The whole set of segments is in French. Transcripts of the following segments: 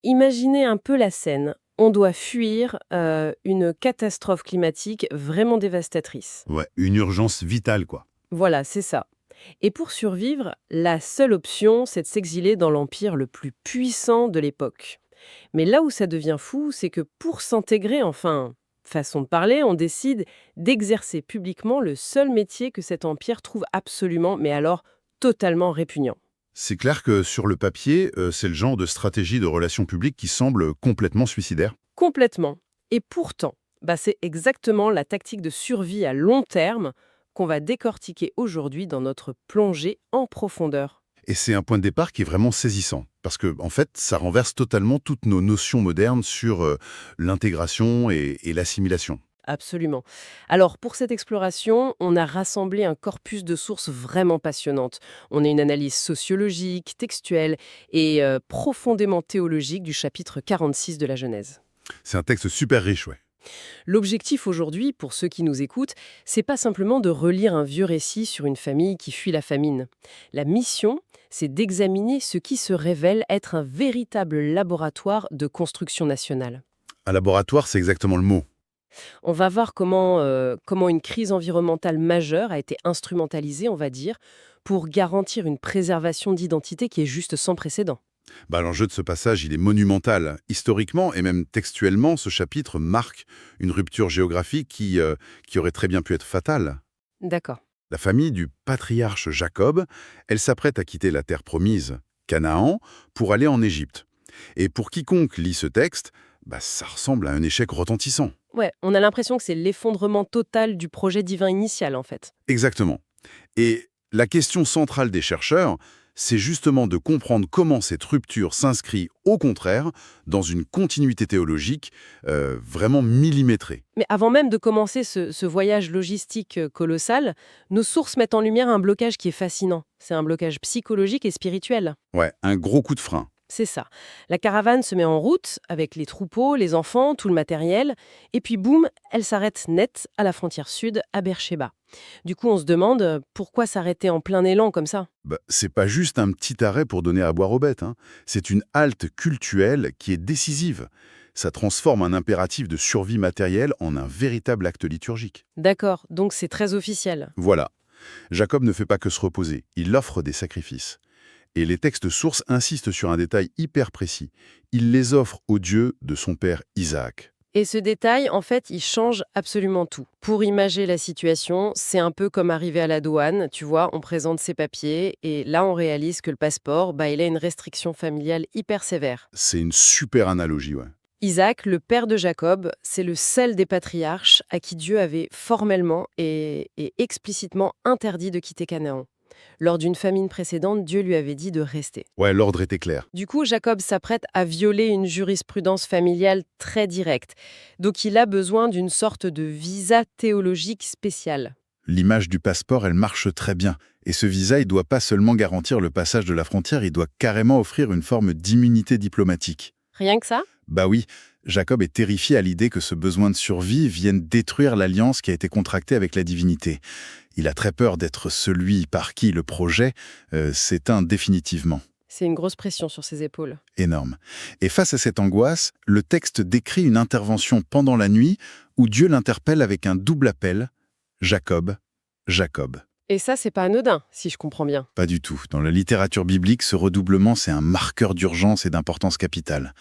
Imaginez un peu la scène. On doit fuir une catastrophe climatique vraiment dévastatrice. Ouais, une urgence vitale, quoi. Voilà, c'est ça. Et pour survivre, la seule option, c'est de s'exiler dans l'empire le plus puissant de l'époque. Mais là où ça devient fou, c'est que pour s'intégrer, enfin, façon de parler, on décide d'exercer publiquement le seul métier que cet empire trouve absolument, mais alors totalement répugnant. C'est clair que sur le papier, c'est le genre de stratégie de relations publiques qui semble complètement suicidaire. Complètement. Et pourtant, c'est exactement la tactique de survie à long terme qu'on va décortiquer aujourd'hui dans notre plongée en profondeur. Et c'est un point de départ qui est vraiment saisissant, parce que en fait, ça renverse totalement toutes nos notions modernes sur l'intégration et l'assimilation. Absolument. Alors, pour cette exploration, on a rassemblé un corpus de sources vraiment passionnantes. On a une analyse sociologique, textuelle et profondément théologique du chapitre 46 de la Genèse. C'est un texte super riche, ouais. L'objectif aujourd'hui, pour ceux qui nous écoutent, c'est pas simplement de relire un vieux récit sur une famille qui fuit la famine. La mission, c'est d'examiner ce qui se révèle être un véritable laboratoire de construction nationale. Un laboratoire, c'est exactement le mot. On va voir comment une crise environnementale majeure a été instrumentalisée, on va dire, pour garantir une préservation d'identité qui est juste sans précédent. L'enjeu de ce passage, il est monumental. Historiquement et même textuellement, ce chapitre marque une rupture géographique qui aurait très bien pu être fatale. D'accord. La famille du patriarche Jacob, elle s'apprête à quitter la terre promise, Canaan, pour aller en Égypte. Et pour quiconque lit ce texte, ça ressemble à un échec retentissant. Ouais, on a l'impression que c'est l'effondrement total du projet divin initial, en fait. Exactement. Et la question centrale des chercheurs, c'est justement de comprendre comment cette rupture s'inscrit, au contraire, dans une continuité théologique vraiment millimétrée. Mais avant même de commencer ce voyage logistique colossal, nos sources mettent en lumière un blocage qui est fascinant. C'est un blocage psychologique et spirituel. Ouais, un gros coup de frein. C'est ça. La caravane se met en route avec les troupeaux, les enfants, tout le matériel, et puis boum, elle s'arrête net à la frontière sud, à Beersheba. Du coup, on se demande pourquoi s'arrêter en plein élan comme ça. C'est pas juste un petit arrêt pour donner à boire aux bêtes, hein. C'est une halte cultuelle qui est décisive. Ça transforme un impératif de survie matérielle en un véritable acte liturgique. D'accord, donc c'est très officiel. Voilà. Jacob ne fait pas que se reposer, il offre des sacrifices. Et les textes sources insistent sur un détail hyper précis. Il les offre au Dieu de son père Isaac. Et ce détail, en fait, il change absolument tout. Pour imager la situation, c'est un peu comme arriver à la douane, tu vois, on présente ses papiers, et là on réalise que le passeport, il a une restriction familiale hyper sévère. C'est une super analogie, ouais. Isaac, le père de Jacob, c'est le seul des patriarches à qui Dieu avait formellement et explicitement interdit de quitter Canaan. Lors d'une famine précédente, Dieu lui avait dit de rester. Ouais, l'ordre était clair. Du coup, Jacob s'apprête à violer une jurisprudence familiale très directe. Donc il a besoin d'une sorte de visa théologique spécial. L'image du passeport, elle marche très bien. Et ce visa, il doit pas seulement garantir le passage de la frontière, il doit carrément offrir une forme d'immunité diplomatique. Rien que ça? Bah oui, Jacob est terrifié à l'idée que ce besoin de survie vienne détruire l'alliance qui a été contractée avec la divinité. Il a très peur d'être celui par qui le projet s'éteint définitivement. C'est une grosse pression sur ses épaules. Énorme. Et face à cette angoisse, le texte décrit une intervention pendant la nuit où Dieu l'interpelle avec un double appel, Jacob, Jacob. Et ça, c'est pas anodin, si je comprends bien. Pas du tout. Dans la littérature biblique, ce redoublement, c'est un marqueur d'urgence et d'importance capitale.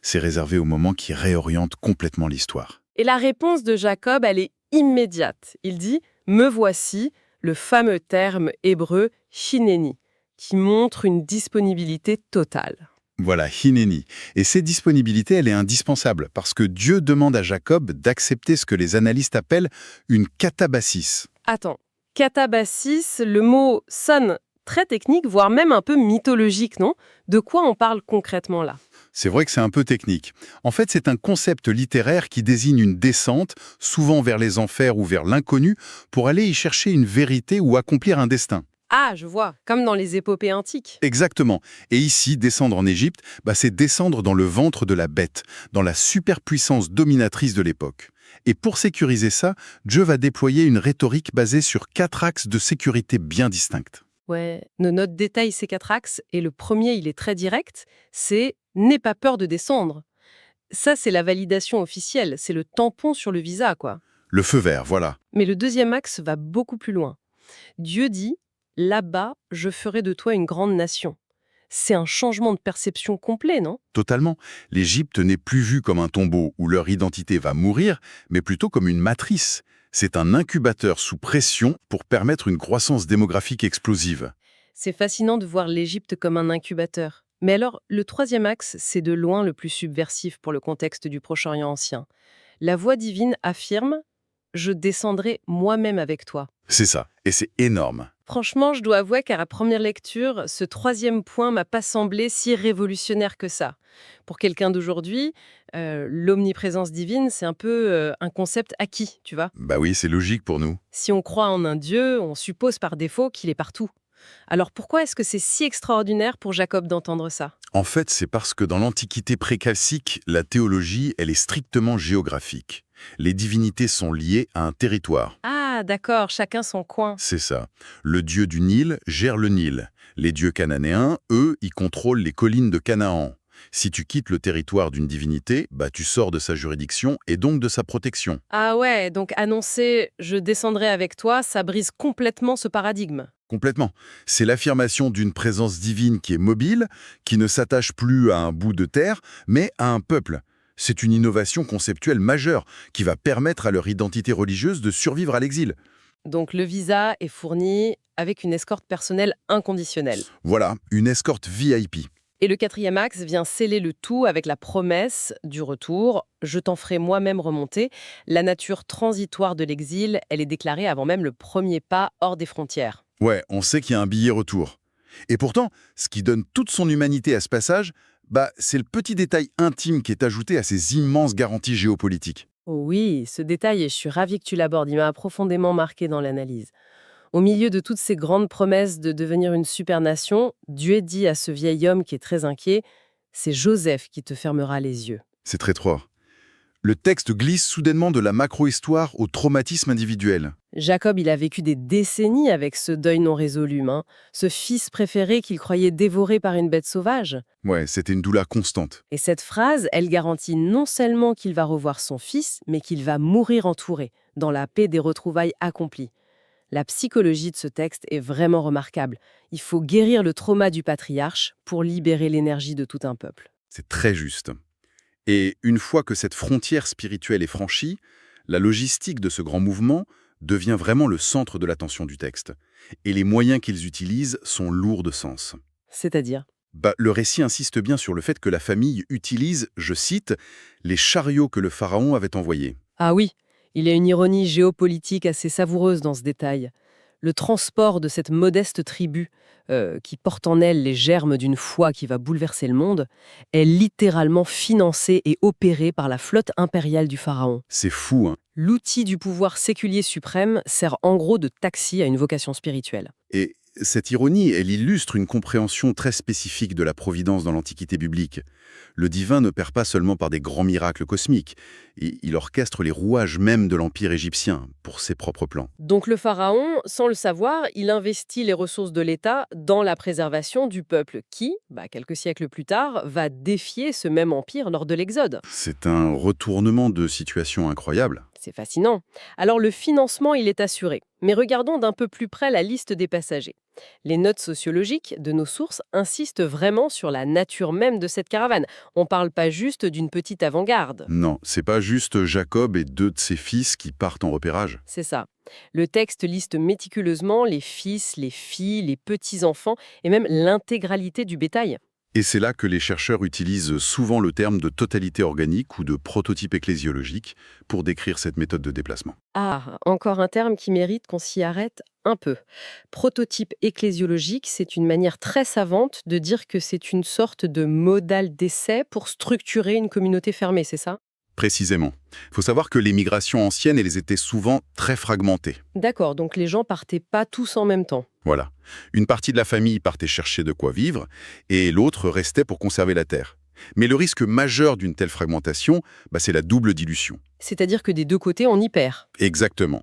C'est réservé au moment qui réoriente complètement l'histoire. Et la réponse de Jacob, elle est immédiate. Il dit « Me voici », le fameux terme hébreu « shineni », qui montre une disponibilité totale. Voilà, Hineni. Et cette disponibilité, elle est indispensable, parce que Dieu demande à Jacob d'accepter ce que les analystes appellent une katabasis. Attends, katabasis, le mot sonne très technique, voire même un peu mythologique, non? De quoi on parle concrètement là? C'est vrai que c'est un peu technique. En fait, c'est un concept littéraire qui désigne une descente, souvent vers les enfers ou vers l'inconnu, pour aller y chercher une vérité ou accomplir un destin. Ah, je vois, comme dans les épopées antiques. Exactement. Et ici, descendre en Égypte, c'est descendre dans le ventre de la bête, dans la superpuissance dominatrice de l'époque. Et pour sécuriser ça, Dieu va déployer une rhétorique basée sur 4 axes de sécurité bien distincts. Ouais, nos notes détaillent ces 4 axes et le premier, il est très direct, c'est «N'aie pas peur de descendre». Ça, c'est la validation officielle, c'est le tampon sur le visa, quoi. Le feu vert, voilà. Mais le deuxième axe va beaucoup plus loin. Dieu dit «Là-bas, je ferai de toi une grande nation». C'est un changement de perception complet, non? Totalement. L'Égypte n'est plus vue comme un tombeau où leur identité va mourir, mais plutôt comme une matrice. C'est un incubateur sous pression pour permettre une croissance démographique explosive. C'est fascinant de voir l'Égypte comme un incubateur. Mais alors, le troisième axe, c'est de loin le plus subversif pour le contexte du Proche-Orient ancien. La voix divine affirme «Je descendrai moi-même avec toi». C'est ça, et c'est énorme. Franchement, je dois avouer qu'à la première lecture, ce troisième point m'a pas semblé si révolutionnaire que ça. Pour quelqu'un d'aujourd'hui, l'omniprésence divine, c'est un peu un concept acquis, tu vois. Bah oui, c'est logique pour nous. Si on croit en un Dieu, on suppose par défaut qu'il est partout. Alors pourquoi est-ce que c'est si extraordinaire pour Jacob d'entendre ça? En fait, c'est parce que dans l'Antiquité préclassique, la théologie, elle est strictement géographique. Les divinités sont liées à un territoire. Ah, d'accord, chacun son coin. C'est ça. Le dieu du Nil gère le Nil. Les dieux cananéens, eux, ils contrôlent les collines de Canaan. Si tu quittes le territoire d'une divinité, bah tu sors de sa juridiction et donc de sa protection. Ah ouais, donc annoncer «je descendrai avec toi», ça brise complètement ce paradigme. Complètement. C'est l'affirmation d'une présence divine qui est mobile, qui ne s'attache plus à un bout de terre, mais à un peuple. C'est une innovation conceptuelle majeure qui va permettre à leur identité religieuse de survivre à l'exil. Donc le visa est fourni avec une escorte personnelle inconditionnelle. Voilà, une escorte VIP. Et le quatrième axe vient sceller le tout avec la promesse du retour. Je t'en ferai moi-même remonter. La nature transitoire de l'exil, elle est déclarée avant même le premier pas hors des frontières. Ouais, on sait qu'il y a un billet retour. Et pourtant, ce qui donne toute son humanité à ce passage, bah, c'est le petit détail intime qui est ajouté à ces immenses garanties géopolitiques. Oh oui, ce détail, et je suis ravie que tu l'abordes, il m'a profondément marqué dans l'analyse. Au milieu de toutes ces grandes promesses de devenir une supernation, Dieu dit à ce vieil homme qui est très inquiet, c'est Joseph qui te fermera les yeux. C'est très étroit. Le texte glisse soudainement de la macro-histoire au traumatisme individuel. Jacob, il a vécu des décennies avec ce deuil non résolu, hein. Ce fils préféré qu'il croyait dévoré par une bête sauvage. Ouais, c'était une douleur constante. Et cette phrase, elle garantit non seulement qu'il va revoir son fils, mais qu'il va mourir entouré, dans la paix des retrouvailles accomplies. La psychologie de ce texte est vraiment remarquable. Il faut guérir le trauma du patriarche pour libérer l'énergie de tout un peuple. C'est très juste. Et une fois que cette frontière spirituelle est franchie, la logistique de ce grand mouvement devient vraiment le centre de l'attention du texte. Et les moyens qu'ils utilisent sont lourds de sens. C'est-à-dire? Bah, le récit insiste bien sur le fait que la famille utilise, je cite, les chariots que le pharaon avait envoyés. Ah oui, il y a une ironie géopolitique assez savoureuse dans ce détail. Le transport de cette modeste tribu, qui porte en elle les germes d'une foi qui va bouleverser le monde, est littéralement financé et opéré par la flotte impériale du pharaon. C'est fou, hein. L'outil du pouvoir séculier suprême sert en gros de taxi à une vocation spirituelle. Et cette ironie, elle illustre une compréhension très spécifique de la providence dans l'Antiquité biblique. Le divin ne perd pas seulement par des grands miracles cosmiques, il orchestre les rouages même de l'Empire égyptien pour ses propres plans. Donc le pharaon, sans le savoir, il investit les ressources de l'État dans la préservation du peuple qui, quelques siècles plus tard, va défier ce même empire lors de l'Exode. C'est un retournement de situation incroyable. C'est fascinant. Alors le financement, il est assuré. Mais regardons d'un peu plus près la liste des passagers. Les notes sociologiques de nos sources insistent vraiment sur la nature même de cette caravane. On ne parle pas juste d'une petite avant-garde. Non, c'est pas juste Jacob et 2 de ses fils qui partent en repérage. C'est ça. Le texte liste méticuleusement les fils, les filles, les petits-enfants et même l'intégralité du bétail. Et c'est là que les chercheurs utilisent souvent le terme de totalité organique ou de prototype ecclésiologique pour décrire cette méthode de déplacement. Ah, encore un terme qui mérite qu'on s'y arrête un peu. Prototype ecclésiologique, c'est une manière très savante de dire que c'est une sorte de modèle d'essai pour structurer une communauté fermée, c'est ça? Précisément. Il faut savoir que les migrations anciennes, elles étaient souvent très fragmentées. D'accord, donc les gens partaient pas tous en même temps. Voilà. Une partie de la famille partait chercher de quoi vivre, et l'autre restait pour conserver la terre. Mais le risque majeur d'une telle fragmentation, c'est la double dilution. C'est-à-dire que des deux côtés, on y perd. Exactement.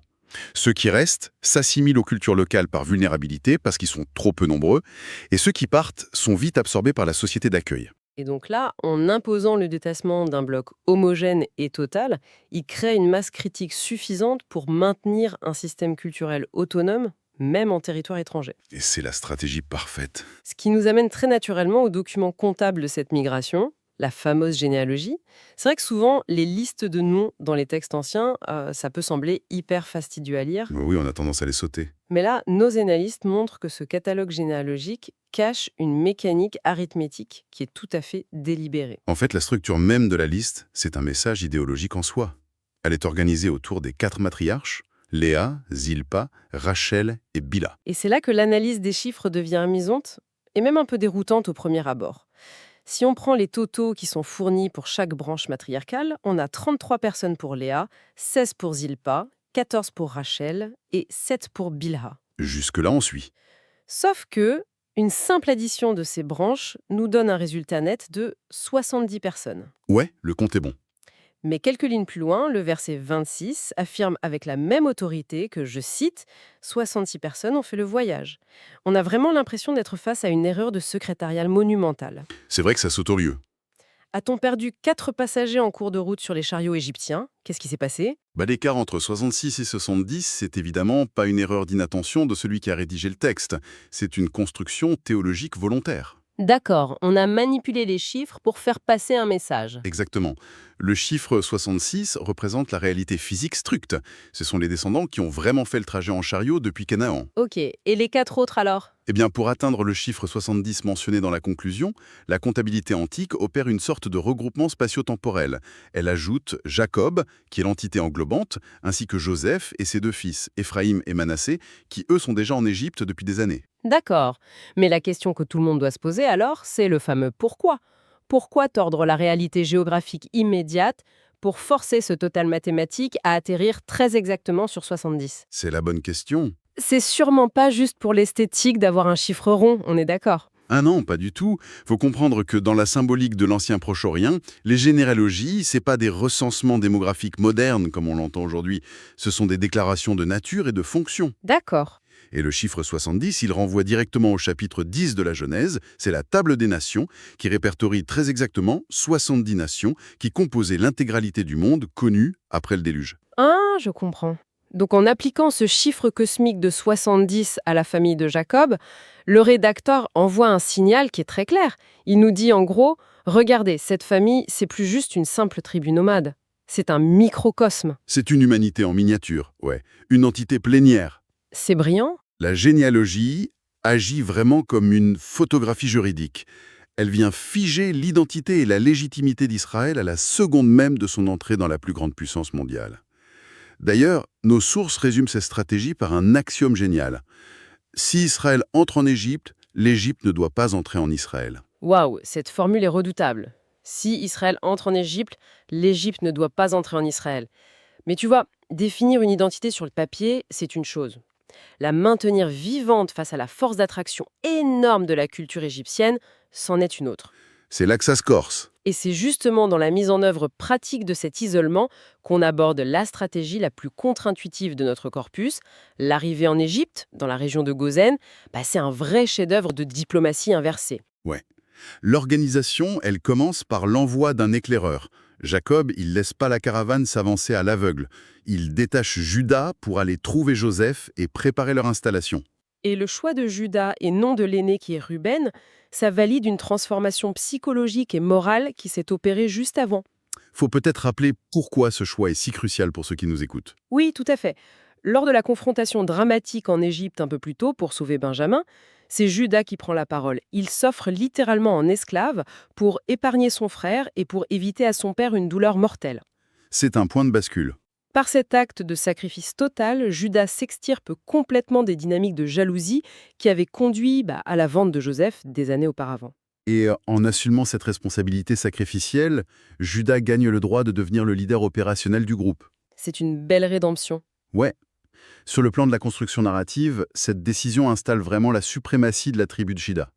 Ceux qui restent s'assimilent aux cultures locales par vulnérabilité parce qu'ils sont trop peu nombreux, et ceux qui partent sont vite absorbés par la société d'accueil. Et donc là, en imposant le détassement d'un bloc homogène et total, il crée une masse critique suffisante pour maintenir un système culturel autonome, même en territoire étranger. Et c'est la stratégie parfaite. Ce qui nous amène très naturellement au document comptable de cette migration, la fameuse généalogie. C'est vrai que souvent, les listes de noms dans les textes anciens, ça peut sembler hyper fastidieux à lire. Oui, on a tendance à les sauter. Mais là, nos analystes montrent que ce catalogue généalogique cache une mécanique arithmétique qui est tout à fait délibérée. En fait, la structure même de la liste, c'est un message idéologique en soi. Elle est organisée autour des 4 matriarches, Léa, Zilpa, Rachel et Bila. Et c'est là que l'analyse des chiffres devient amusante et même un peu déroutante au premier abord. Si on prend les totaux qui sont fournis pour chaque branche matriarcale, on a 33 personnes pour Léa, 16 pour Zilpa, 14 pour Rachel et 7 pour Bilha. Jusque-là, on suit. Sauf que une simple addition de ces branches nous donne un résultat net de 70 personnes. Ouais, le compte est bon. Mais quelques lignes plus loin, le verset 26 affirme avec la même autorité que, je cite, 66 personnes ont fait le voyage. On a vraiment l'impression d'être face à une erreur de secrétariat monumentale. C'est vrai que ça saute aux lieux. A-t-on perdu 4 passagers en cours de route sur les chariots égyptiens? Qu'est-ce qui s'est passé? L'écart entre 66 et 70, c'est évidemment pas une erreur d'inattention de celui qui a rédigé le texte. C'est une construction théologique volontaire. D'accord, on a manipulé les chiffres pour faire passer un message. Exactement. Le chiffre 66 représente la réalité physique stricte. Ce sont les descendants qui ont vraiment fait le trajet en chariot depuis Canaan. Ok, et les 4 autres alors? Eh bien, pour atteindre le chiffre 70 mentionné dans la conclusion, la comptabilité antique opère une sorte de regroupement spatio-temporel. Elle ajoute Jacob, qui est l'entité englobante, ainsi que Joseph et ses 2 fils, Éphraïm et Manassé, qui eux sont déjà en Égypte depuis des années. D'accord, mais la question que tout le monde doit se poser alors, c'est le fameux pourquoi. Pourquoi tordre la réalité géographique immédiate pour forcer ce total mathématique à atterrir très exactement sur 70? C'est la bonne question. C'est sûrement pas juste pour l'esthétique d'avoir un chiffre rond, on est d'accord. Ah non, pas du tout. Faut comprendre que dans la symbolique de l'ancien Proche-Orient, les généalogies, c'est pas des recensements démographiques modernes comme on l'entend aujourd'hui. Ce sont des déclarations de nature et de fonction. D'accord. Et le chiffre 70, il renvoie directement au chapitre 10 de la Genèse, c'est la table des nations, qui répertorie très exactement 70 nations qui composaient l'intégralité du monde connu après le déluge. Ah, je comprends. Donc en appliquant ce chiffre cosmique de 70 à la famille de Jacob, le rédacteur envoie un signal qui est très clair. Il nous dit en gros, regardez, cette famille, c'est plus juste une simple tribu nomade. C'est un microcosme. C'est une humanité en miniature, ouais, une entité plénière. C'est brillant. La généalogie agit vraiment comme une photographie juridique. Elle vient figer l'identité et la légitimité d'Israël à la seconde même de son entrée dans la plus grande puissance mondiale. D'ailleurs, nos sources résument cette stratégie par un axiome génial. Si Israël entre en Égypte, l'Égypte ne doit pas entrer en Israël. Waouh, cette formule est redoutable. Si Israël entre en Égypte, l'Égypte ne doit pas entrer en Israël. Mais tu vois, définir une identité sur le papier, c'est une chose. La maintenir vivante face à la force d'attraction énorme de la culture égyptienne, c'en est une autre. C'est là que ça se corse. Et c'est justement dans la mise en œuvre pratique de cet isolement qu'on aborde la stratégie la plus contre-intuitive de notre corpus. L'arrivée en Égypte, dans la région de Gozen, c'est un vrai chef-d'œuvre de diplomatie inversée. Ouais. L'organisation, elle commence par l'envoi d'un éclaireur. Jacob, il laisse pas la caravane s'avancer à l'aveugle. Il détache Judas pour aller trouver Joseph et préparer leur installation. Et le choix de Judas et non de l'aîné qui est Ruben, ça valide une transformation psychologique et morale qui s'est opérée juste avant. Faut peut-être rappeler pourquoi ce choix est si crucial pour ceux qui nous écoutent. Oui, tout à fait. Lors de la confrontation dramatique en Égypte un peu plus tôt pour sauver Benjamin, c'est Judas qui prend la parole. Il s'offre littéralement en esclave pour épargner son frère et pour éviter à son père une douleur mortelle. C'est un point de bascule. Par cet acte de sacrifice total, Judas s'extirpe complètement des dynamiques de jalousie qui avaient conduit à la vente de Joseph des années auparavant. Et en assumant cette responsabilité sacrificielle, Judas gagne le droit de devenir le leader opérationnel du groupe. C'est une belle rédemption. Ouais. Sur le plan de la construction narrative, cette décision installe vraiment la suprématie de la tribu de Juda.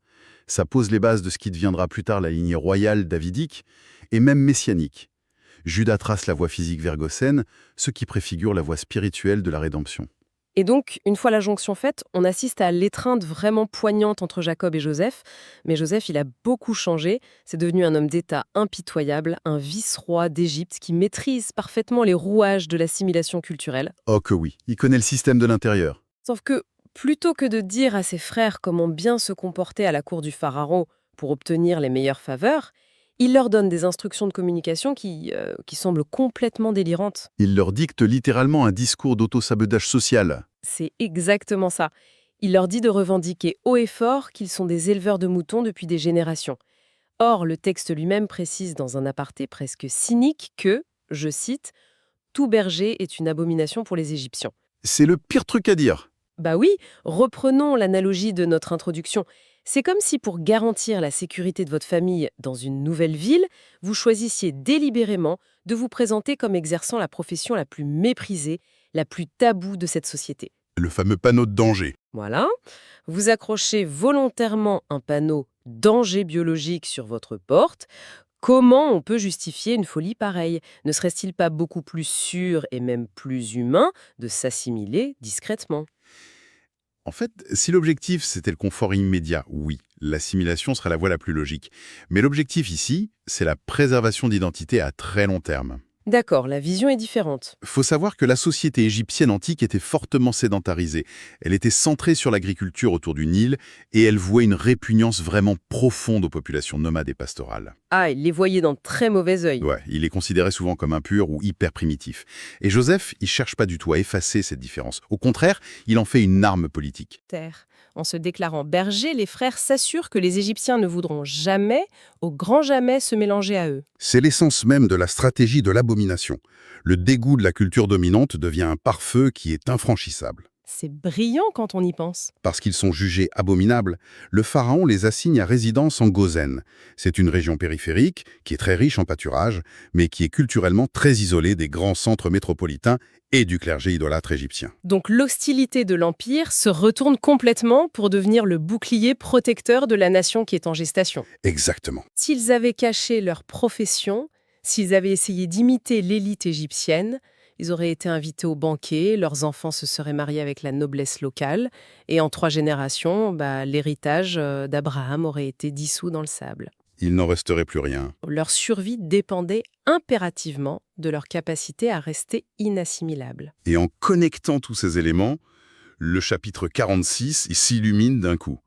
Ça pose les bases de ce qui deviendra plus tard la lignée royale davidique et même messianique. Judas trace la voie physique vers Gosen, ce qui préfigure la voie spirituelle de la rédemption. Et donc, une fois la jonction faite, on assiste à l'étreinte vraiment poignante entre Jacob et Joseph. Mais Joseph, il a beaucoup changé. C'est devenu un homme d'État impitoyable, un vice-roi d'Égypte qui maîtrise parfaitement les rouages de l'assimilation culturelle. Oh que oui, il connaît le système de l'intérieur. Sauf que, plutôt que de dire à ses frères comment bien se comporter à la cour du pharaon pour obtenir les meilleures faveurs, il leur donne des instructions de communication qui semblent complètement délirantes. Il leur dicte littéralement un discours d'autosabotage social. C'est exactement ça. Il leur dit de revendiquer haut et fort qu'ils sont des éleveurs de moutons depuis des générations. Or, le texte lui-même précise dans un aparté presque cynique que, je cite, tout berger est une abomination pour les Égyptiens. C'est le pire truc à dire. Bah oui, reprenons l'analogie de notre introduction. C'est comme si pour garantir la sécurité de votre famille dans une nouvelle ville, vous choisissiez délibérément de vous présenter comme exerçant la profession la plus méprisée, la plus taboue de cette société. Le fameux panneau de danger. Voilà, vous accrochez volontairement un panneau «danger biologique» sur votre porte. Comment on peut justifier une folie pareille? Ne serait-il pas beaucoup plus sûr et même plus humain de s'assimiler discrètement? En fait, si l'objectif c'était le confort immédiat, oui, l'assimilation serait la voie la plus logique. Mais l'objectif ici, c'est la préservation d'identité à très long terme. D'accord, la vision est différente. Faut savoir que la société égyptienne antique était fortement sédentarisée. Elle était centrée sur l'agriculture autour du Nil et elle vouait une répugnance vraiment profonde aux populations nomades et pastorales. Ah, il les voyait d'un très mauvais œil. Ouais, il est considéré souvent comme impur ou hyper primitif. Et Joseph, il cherche pas du tout à effacer cette différence. Au contraire, il en fait une arme politique. Terre. En se déclarant bergers, les frères s'assurent que les Égyptiens ne voudront jamais, au grand jamais, se mélanger à eux. C'est l'essence même de la stratégie de l'abomination. Le dégoût de la culture dominante devient un pare-feu qui est infranchissable. C'est brillant quand on y pense. Parce qu'ils sont jugés abominables, le pharaon les assigne à résidence en Gosen. C'est une région périphérique qui est très riche en pâturage, mais qui est culturellement très isolée des grands centres métropolitains et du clergé idolâtre égyptien. Donc l'hostilité de l'Empire se retourne complètement pour devenir le bouclier protecteur de la nation qui est en gestation. Exactement. S'ils avaient caché leur profession, s'ils avaient essayé d'imiter l'élite égyptienne, ils auraient été invités au banquet, leurs enfants se seraient mariés avec la noblesse locale, et en 3 générations, l'héritage d'Abraham aurait été dissous dans le sable. Il n'en resterait plus rien. Leur survie dépendait impérativement de leur capacité à rester inassimilables. Et en connectant tous ces éléments, le chapitre 46 s'illumine d'un coup.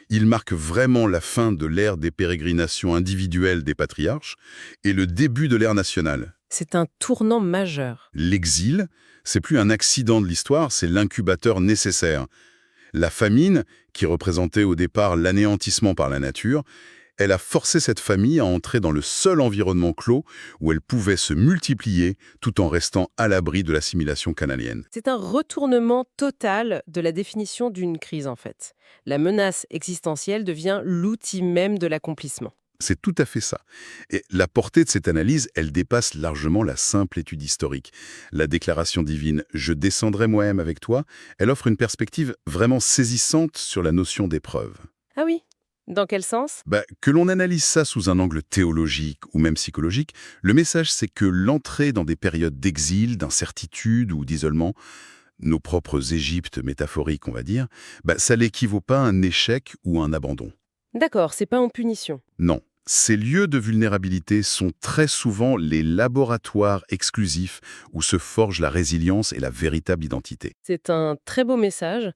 Il marque vraiment la fin de l'ère des pérégrinations individuelles des patriarches et le début de l'ère nationale. C'est un tournant majeur. L'exil, c'est plus un accident de l'histoire, c'est l'incubateur nécessaire. La famine, qui représentait au départ l'anéantissement par la nature, elle a forcé cette famille à entrer dans le seul environnement clos où elle pouvait se multiplier tout en restant à l'abri de l'assimilation canalienne. C'est un retournement total de la définition d'une crise, en fait. La menace existentielle devient l'outil même de l'accomplissement. C'est tout à fait ça. Et la portée de cette analyse, elle dépasse largement la simple étude historique. La déclaration divine « Je descendrai moi-même avec toi », elle offre une perspective vraiment saisissante sur la notion d'épreuve. Ah oui? Dans quel sens? Que l'on analyse ça sous un angle théologique ou même psychologique, le message c'est que l'entrée dans des périodes d'exil, d'incertitude ou d'isolement, nos propres Égyptes métaphoriques on va dire, ça n'équivaut pas à un échec ou un abandon. D'accord, c'est pas en punition. Non. Ces lieux de vulnérabilité sont très souvent les laboratoires exclusifs où se forge la résilience et la véritable identité. C'est un très beau message.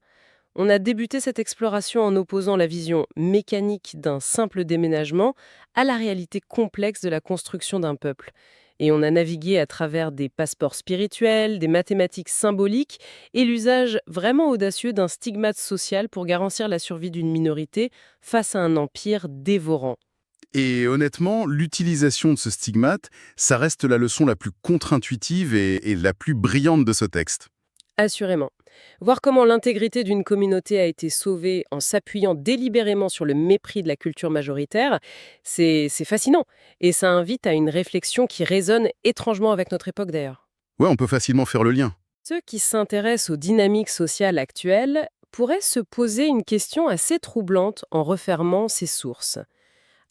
On a débuté cette exploration en opposant la vision mécanique d'un simple déménagement à la réalité complexe de la construction d'un peuple. Et on a navigué à travers des passeports spirituels, des mathématiques symboliques et l'usage vraiment audacieux d'un stigmate social pour garantir la survie d'une minorité face à un empire dévorant. Et honnêtement, l'utilisation de ce stigmate, ça reste la leçon la plus contre-intuitive et la plus brillante de ce texte. Assurément. Voir comment l'intégrité d'une communauté a été sauvée en s'appuyant délibérément sur le mépris de la culture majoritaire, c'est fascinant. Et ça invite à une réflexion qui résonne étrangement avec notre époque d'ailleurs. Ouais, on peut facilement faire le lien. Ceux qui s'intéressent aux dynamiques sociales actuelles pourraient se poser une question assez troublante en refermant ces sources.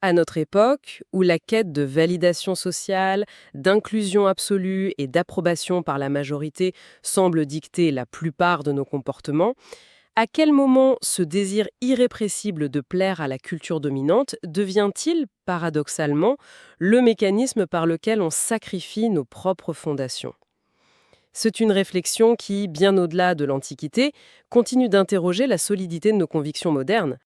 À notre époque, où la quête de validation sociale, d'inclusion absolue et d'approbation par la majorité semble dicter la plupart de nos comportements, à quel moment ce désir irrépressible de plaire à la culture dominante devient-il, paradoxalement, le mécanisme par lequel on sacrifie nos propres fondations? C'est une réflexion qui, bien au-delà de l'Antiquité, continue d'interroger la solidité de nos convictions modernes.